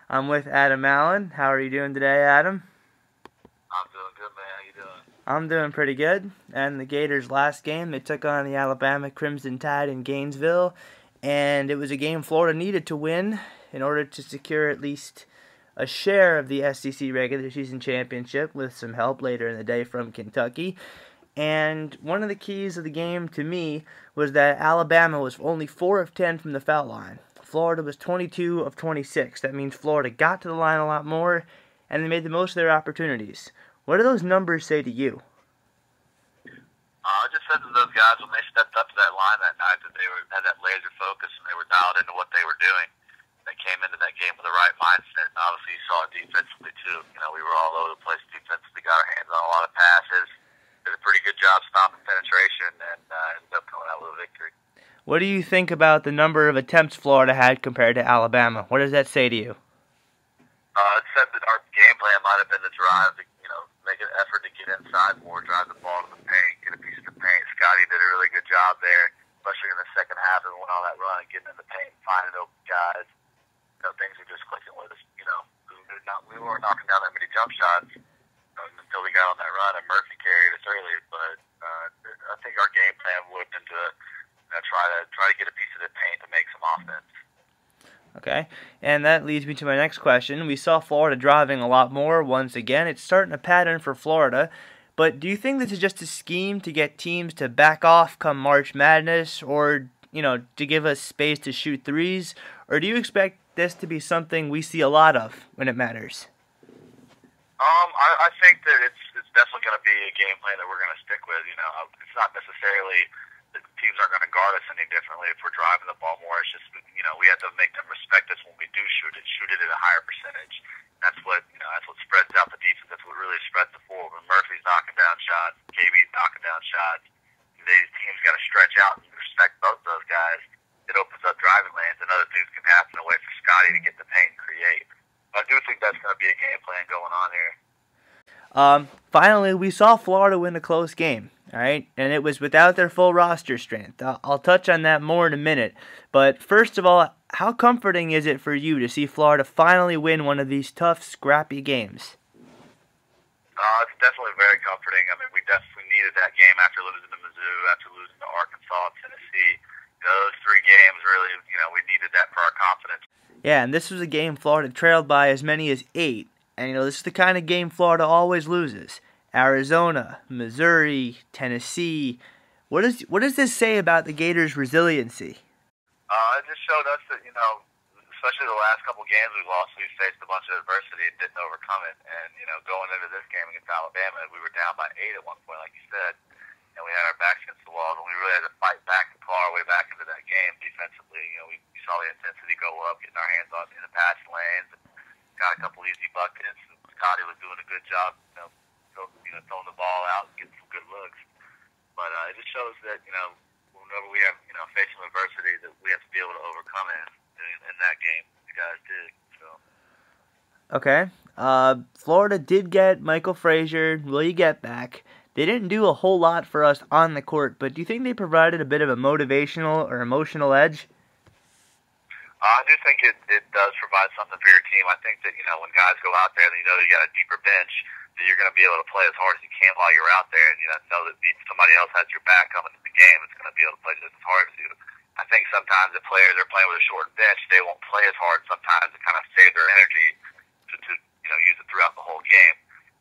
I'm with Adam Allen. How are you doing today, Adam? I'm doing good, man. How you doing? I'm doing pretty good. And the Gators' last game, they took on the Alabama Crimson Tide in Gainesville, and it was a game Florida needed to win in order to secure at least a share of the SEC regular season championship with some help later in the day from Kentucky. And one of the keys of the game to me was that Alabama was only 4 of 10 from the foul line. Florida was 22 of 26. That means Florida got to the line a lot more, and they made the most of their opportunities. What do those numbers say to you? I just said to those guys when they stepped up to that line that night that they had that laser focus and they were dialed into what they were doing. They came into that game with the right mindset. And obviously, you saw it defensively too. We were all over the place defensively, got our hands on a lot of passes, did a pretty good job stopping penetration, and ended up coming out with a victory. What do you think about the number of attempts Florida had compared to Alabama? What does that say to you? It said that our game plan might have been to drive, make an effort to get inside more, drive the ball to the paint, get a piece of the paint. Scotty did a really good job there, especially in the second half and went on that run and getting in the paint, finding open guys. Things were just clicking with us. We weren't knocking down that many jump shots until we got on that run, and Murphy carried us early. But I think our game plan would have been to try to get a piece of the paint to make some offense. Okay, and that leads me to my next question. We saw Florida driving a lot more once again. It's starting a pattern for Florida. But do you think this is just a scheme to get teams to back off come March Madness, or to give us space to shoot threes? Or do you expect this to be something we see a lot of when it matters? I think that it's definitely going to be a game plan that we're going to stick with. It's not necessarily that teams aren't going to guard us any differently if we're driving the ball more. It's just we have to make them respect us when we do shoot it at a higher percentage. That's what spreads out the defense. That's what really spreads the floor. When Murphy's knocking down shots, KB's knocking down shots, these teams got to stretch out and respect both those guys. It opens up driving lanes, and other things can happen away for Scotty to get the paint and create. I do think that's going to be a game plan going on here. Finally, we saw Florida win a close game, all right? And it was without their full roster strength. I'll touch on that more in a minute. But first of all, how comforting is it for you to see Florida finally win one of these tough, scrappy games? It's definitely very comforting. We definitely needed that game after losing to Mizzou, after losing to Arkansas, Tennessee. Those three games really, we needed that for our confidence. Yeah, and this was a game Florida trailed by as many as 8. And this is the kind of game Florida always loses. Arizona, Missouri, Tennessee. What does this say about the Gators' resiliency? It just showed us that, especially the last couple games we lost, we faced a bunch of adversity and didn't overcome it. And, going into this game against Alabama, we were down by 8 at one point, like you said, and we had our backs against the wall, and we really had to fight back and claw our way back into that game defensively. We saw the intensity go up, getting our hands on in the pass lanes, and got a couple easy buckets. And Scotty was doing a good job, throwing the ball out and getting some good looks. But it just shows that, whenever we have, facing adversity, that we have to be able to overcome it. In that game, you guys did. So. Okay. Florida did get Michael Frazier, Willie Get back. They didn't do a whole lot for us on the court, but do you think they provided a bit of a motivational or emotional edge? I do think it does provide something for your team. I think that, when guys go out there and you got a deeper bench, that you're going to be able to play as hard as you can while you're out there, and know that somebody else has your back coming to the game. It's going to be able to play just as hard as you. I think sometimes the players are playing with a shortened bench. They won't play as hard sometimes to kind of save their energy to use it throughout the whole game.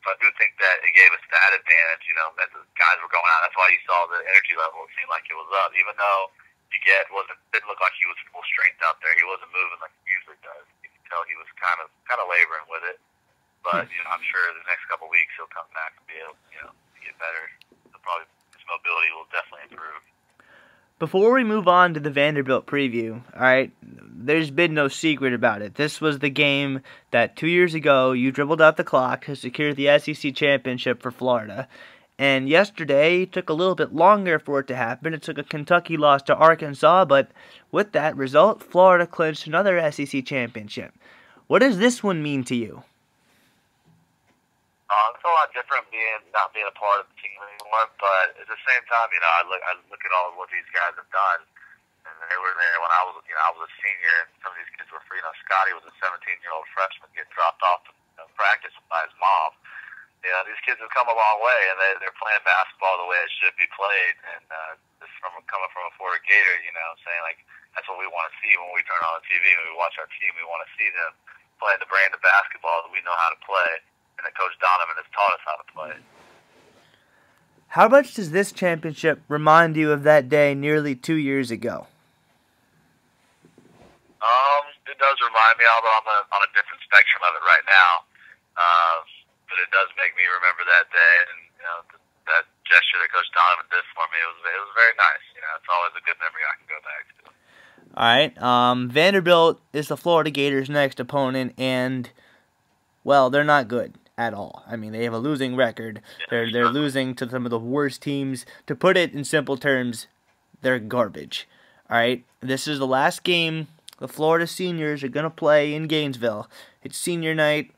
So I do think that it gave us that advantage, as the guys were going out. That's why you saw the energy level. It seemed like it was up, even though didn't look like he was full strength out there. He wasn't moving like he usually does. You could tell he was kind of laboring with it. But I'm sure the next couple of weeks he'll come back and be able, to get better. So probably his mobility will definitely improve. Before we move on to the Vanderbilt preview, all right, there's been no secret about it. This was the game that 2 years ago you dribbled out the clock to secure the SEC championship for Florida. And yesterday, it took a little bit longer for it to happen. It took a Kentucky loss to Arkansas, but with that result, Florida clinched another SEC championship. What does this one mean to you? It's a lot different not being a part of the team anymore, but at the same time, I look at all of what these guys have done, and they were there when I was, I was a senior, and some of these kids were free. Scotty was a 17-year-old freshman getting dropped off to practice by his mom. These kids have come a long way, and they're playing basketball the way it should be played. And this coming from a Florida Gator, saying like that's what we want to see when we turn on the TV and we watch our team. We want to see them playing the brand of basketball that we know how to play, and that Coach Donovan has taught us how to play. How much does this championship remind you of that day nearly 2 years ago? It does remind me, although I'm on a different spectrum of it right now. But it does make me remember that day, and that gesture that Coach Donovan did for me. It was very nice. It's always a good memory I can go back to. All right. Vanderbilt is the Florida Gators' next opponent, and well, they're not good at all. I mean, they have a losing record. They're losing to some of the worst teams. To put it in simple terms, they're garbage. All right. This is the last game the Florida seniors are gonna play in Gainesville. It's senior night.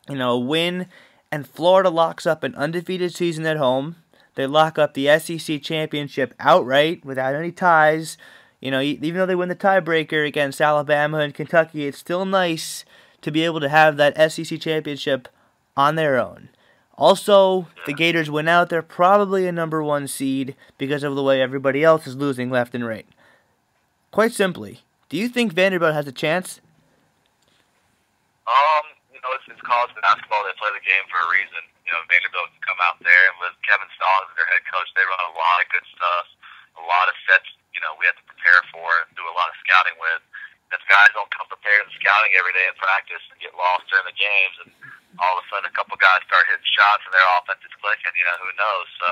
A win, and Florida locks up an undefeated season at home. They lock up the SEC championship outright without any ties. Even though they win the tiebreaker against Alabama and Kentucky, it's still nice to be able to have that SEC championship on their own. Also, the Gators win out. They're probably a #1 seed because of the way everybody else is losing left and right. Quite simply, do you think Vanderbilt has a chance? It's college basketball. They play the game for a reason. Vanderbilt can come out there, and with Kevin Stallings as their head coach, they run a lot of good stuff, a lot of sets, we have to prepare for and do a lot of scouting with. If guys don't come prepared in scouting every day in practice and get lost during the games, and all of a sudden a couple guys start hitting shots and their offense is clicking, who knows? So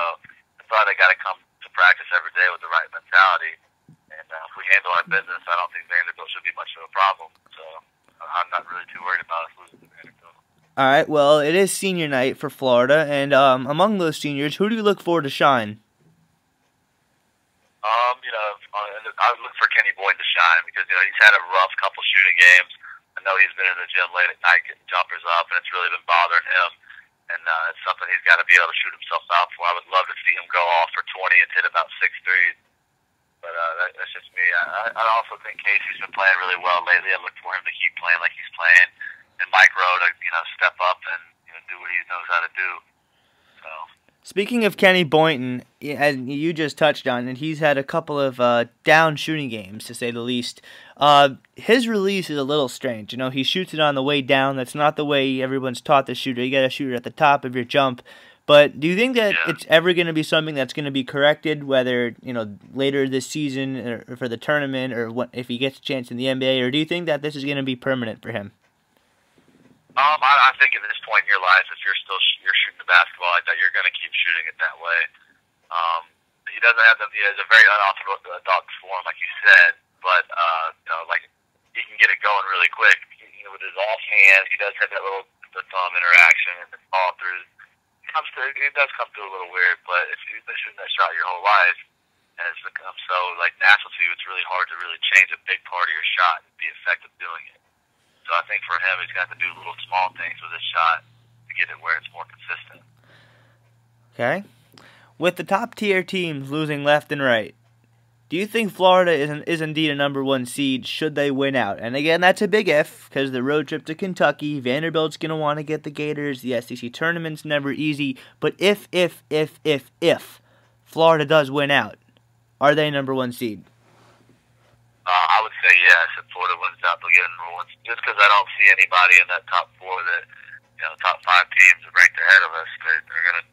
that's why they got to come to practice every day with the right mentality. And if we handle our business, I don't think Vanderbilt should be much of a problem. So I'm not really too worried about us losing to Vanderbilt. All right, well, it is senior night for Florida, and among those seniors, who do you look for to shine? I would look for Kenny Boyd to shine because, he's had a rough couple shooting games. I know he's been in the gym late at night getting jumpers up, and it's really been bothering him. And it's something he's got to be able to shoot himself out for. I would love to see him go off for 20 and hit about 6 threes. But that's just me. I also think Casey's been playing really well lately. I look for him to keep playing like he's playing. And Mike Rowe to, step up and do what he knows how to do. So. Speaking of Kenny Boynton, as you just touched on, and he's had a couple of down shooting games, to say the least. His release is a little strange. He shoots it on the way down. That's not the way everyone's taught the shooter. You got to shoot it at the top of your jump. But do you think that it's ever going to be something that's going to be corrected, whether later this season or for the tournament, or if he gets a chance in the NBA, or do you think that this is going to be permanent for him? I think at this point in your life, if you're shooting the basketball like that, you're going to keep shooting it that way. He doesn't have he has a very unorthodox form, like you said, but he can get it going really quick. With his offhand, he does have that little thumb interaction and the ball through. It does come through a little weird, but if you've been shooting that shot your whole life, and it's become so natural to you, it's really hard to really change a big part of your shot and be effective doing it. So I think for him, he's got to do little small things with his shot to get it where it's more consistent. Okay. With the top-tier teams losing left and right, do you think Florida is indeed a #1 seed should they win out? And again, that's a big if, because the road trip to Kentucky, Vanderbilt's going to want to get the Gators, the SEC tournament's never easy, but if Florida does win out, are they #1 seed? I would say yes. If Florida wins out, they'll get #1. Just because I don't see anybody in that top 4 that, top 5 teams ranked ahead of us. They're gonna,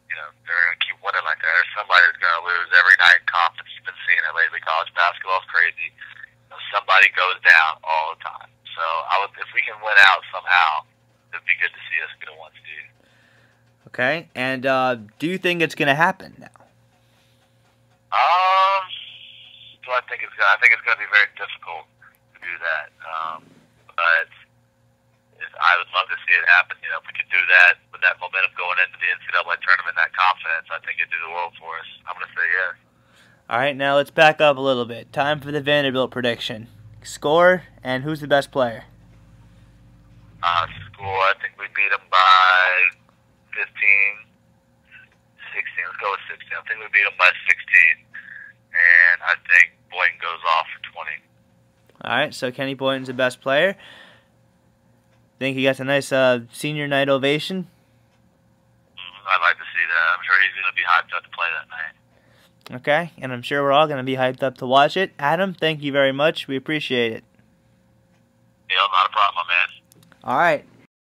they're gonna keep winning like that. There's somebody that's gonna lose every night in conference. You've been seeing it lately. College basketball's crazy. Somebody goes down all the time. So if we can win out somehow, it'd be good to see us get a 1 seed. Okay, and do you think it's gonna happen now? So I think it's going to be very difficult to do that. But I would love to see it happen. If we could do that with that momentum going into the NCAA tournament, that confidence, I think it'd do the world for us. I'm going to say yes. All right, now let's back up a little bit. Time for the Vanderbilt prediction. Score, and who's the best player? Score, I think we beat them by 15, 16. Let's go with 16. I think we beat them by 16. And I think Boynton goes off for 20. All right, so Kenny Boynton's the best player. Think he got a nice senior night ovation? I'd like to see that. I'm sure he's going to be hyped up to play that night. Okay, and I'm sure we're all going to be hyped up to watch it. Adam, thank you very much. We appreciate it. Yeah, not a problem, my man. All right.